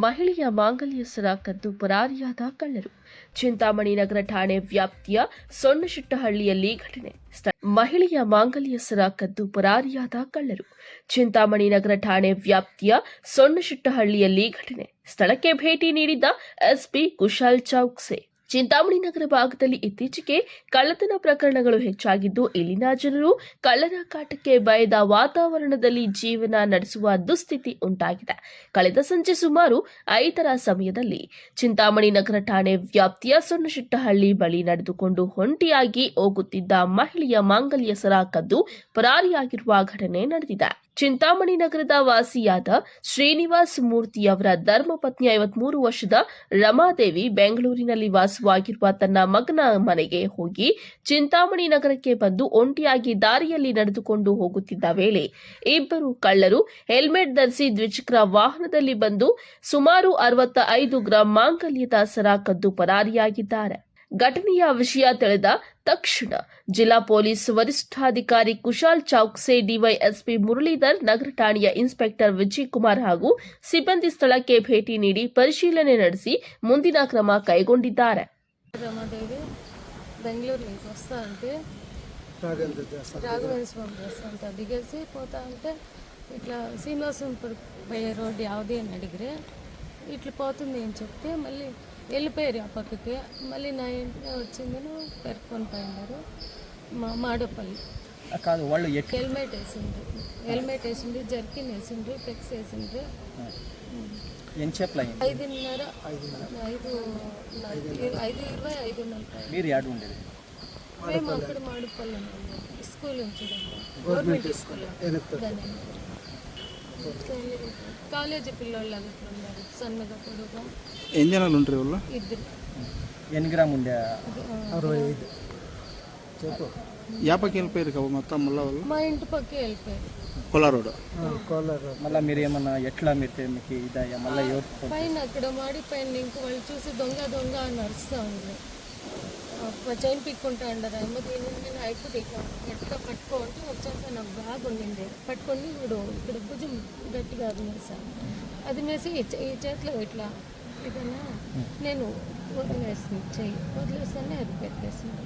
ಮಹಿಳೆಯ ಮಾಂಗಲ್ಯ ಸರ ಕದ್ದು ಪರಾರಿಯಾದ ಕಳ್ಳರು. ಚಿಂತಾಮಣಿ ನಗರ ಠಾಣೆ ವ್ಯಾಪ್ತಿಯ ಸೊಣ್ಣಶೆಟ್ಟಹಳ್ಳಿಯಲ್ಲಿ ಘಟನೆ. ಮಹಿಳೆಯ ಮಾಂಗಲ್ಯ ಸರ ಕದ್ದು ಪರಾರಿಯಾದ ಕಳ್ಳರು. ಚಿಂತಾಮಣಿ ನಗರ ಠಾಣೆ ವ್ಯಾಪ್ತಿಯ ಸೊಣ್ಣಶೆಟ್ಟಹಳ್ಳಿಯಲ್ಲಿ ಘಟನೆ. ಸ್ಥಳಕ್ಕೆ ಭೇಟಿ ನೀಡಿದ್ದ ಎಸ್ಪಿ ಕುಶಾಲ್ ಚೌಕ್ಸೆ. ಚಿಂತಾಮಣಿ ನಗರ ಭಾಗದಲ್ಲಿ ಇತ್ತೀಚೆಗೆ ಕಳ್ಳತನ ಪ್ರಕರಣಗಳು ಹೆಚ್ಚಾಗಿದ್ದು, ಇಲ್ಲಿನ ಜನರು ಕಳ್ಳರ ಕಾಟಕ್ಕೆ ಭಯದ ವಾತಾವರಣದಲ್ಲಿ ಜೀವನ ನಡೆಸುವ ದುಸ್ಥಿತಿ ಉಂಟಾಗಿದೆ. ಕಳೆದ ಸಂಜೆ ಸುಮಾರು 5ರ ಸಮಯದಲ್ಲಿ ಚಿಂತಾಮಣಿ ನಗರ ಠಾಣೆ ವ್ಯಾಪ್ತಿಯ ಸೊಣ್ಣಶೆಟ್ಟಹಳ್ಳಿ ಬಳಿ ನಡೆದುಕೊಂಡು ಒಂಟಿಯಾಗಿ ಹೋಗುತ್ತಿದ್ದ ಮಹಿಳೆಯ ಮಾಂಗಲ್ಯ ಸರ ಕದ್ದು ಪರಾರಿಯಾಗಿರುವ ಘಟನೆ ನಡೆದಿದೆ. ಚಿಂತಾಮಣಿ ನಗರದ ವಾಸಿಯಾದ ಶ್ರೀನಿವಾಸ್ ಮೂರ್ತಿಯವರ ಧರ್ಮಪತ್ನಿ 53 ವರ್ಷದ ರಮಾದೇವಿ ಬೆಂಗಳೂರಿನಲ್ಲಿ ವಾಸವಾಗಿರುವ ತನ್ನ ಮಗನ ಮನೆಗೆ ಹೋಗಿ ಚಿಂತಾಮಣಿ ನಗರಕ್ಕೆ ಬಂದು ಒಂಟಿಯಾಗಿ ದಾರಿಯಲ್ಲಿ ನಡೆದುಕೊಂಡು ಹೋಗುತ್ತಿದ್ದ ವೇಳೆ ಇಬ್ಬರು ಕಳ್ಳರು ಹೆಲ್ಮೆಟ್ ಧರಿಸಿ ದ್ವಿಚಕ್ರ ವಾಹನದಲ್ಲಿ ಬಂದು ಸುಮಾರು 65 ಗ್ರಾಂ ಮಾಂಗಲ್ಯದ ಸರ ಕದ್ದು ಪರಾರಿಯಾಗಿದ್ದಾರೆ. ಘಟನೆಯ ವಿಷಯ ತಿಳಿದ ತಕ್ಷಣ ಜಿಲ್ಲಾ ಪೊಲೀಸ್ ವರಿಷ್ಠಾಧಿಕಾರಿ ಕುಶಾಲ್ ಚೌಕ್ಸೆ, ಡಿವೈಎಸ್ಪಿ ಮುರಳೀಧರ್, ನಗರ ಠಾಣೆಯ ಇನ್ಸ್ಪೆಕ್ಟರ್ ವಿಜಯ್ ಕುಮಾರ್ ಹಾಗೂ ಸಿಬ್ಬಂದಿ ಸ್ಥಳಕ್ಕೆ ಭೇಟಿ ನೀಡಿ ಪರಿಶೀಲನೆ ನಡೆಸಿ ಮುಂದಿನ ಕ್ರಮ ಕೈಗೊಂಡಿದ್ದಾರೆ. రమాదేవి బెంగళూరు నుంచి వస్తా అంటే రాఘవేంద్ర స్వామి వస్తా దిగేసి పోతా అంటే ఇట్లా శ్రీనివాసంపురం పోయే రోడ్డు యావది అని అడిగిరే ఇట్లా పోతుంది అని చెప్తే మళ్ళీ వెళ్ళిపోయారు ఆ పక్కకి. మళ్ళీ నా ఇంటికి వచ్చిందని పెరుక్కొని పోయినారు. మాడపల్లి కాదు వాళ్ళు హెల్మెట్ వేసిండ్రు, జర్కిన్ వేసిండ్రు, పెక్స్ వేసిండ్రు. 5:30 5:20 మీరు యాడ్ ఉండేది మేము అక్కడ మాడపల్లి స్కూల్ ఉంచడం గవర్నమెంట్ స్కూల్ కాలేజీ పిల్లలు అట్లా ఉన్నారు. సన్నగా పొడుగా. ఎన్ని జనాలు ఉంటారు వాళ్ళు? 2. ఎన్ని గ్రామ్ ఉండే? 65. చెప్పు. యాపకి వెళ్ళిపోయారు కదా మొత్తం మళ్ళీ వాళ్ళు? మా ఇంటి పక్కే వెళ్ళిపోయారు. కోలారోడ్ మళ్ళీ మీరు ఏమన్నా ఎట్లా మీకు ఇదయ్యా మళ్ళీ పైన అక్కడ మాడిపోయిన ఇంక వాళ్ళు చూసి దొంగ దొంగ అని అరుస్తూ ఉన్నారు. చైన్ పిక్కుంటా ఉండరు. నేను అయిపోతే ఎట్లా పట్టుకోంటే వచ్చాక నాకు బ్యాగ్ ఉండింది పట్టుకొని ఇక్కడ భుజం గట్టిగా అదిమేసాను. అది మేసి ఈ చేతిలో ఇట్లా ఏదన్నా నేను వదిలేస్తాను, చెయ్యి వదిలేస్తానే అది పెట్టేసాను.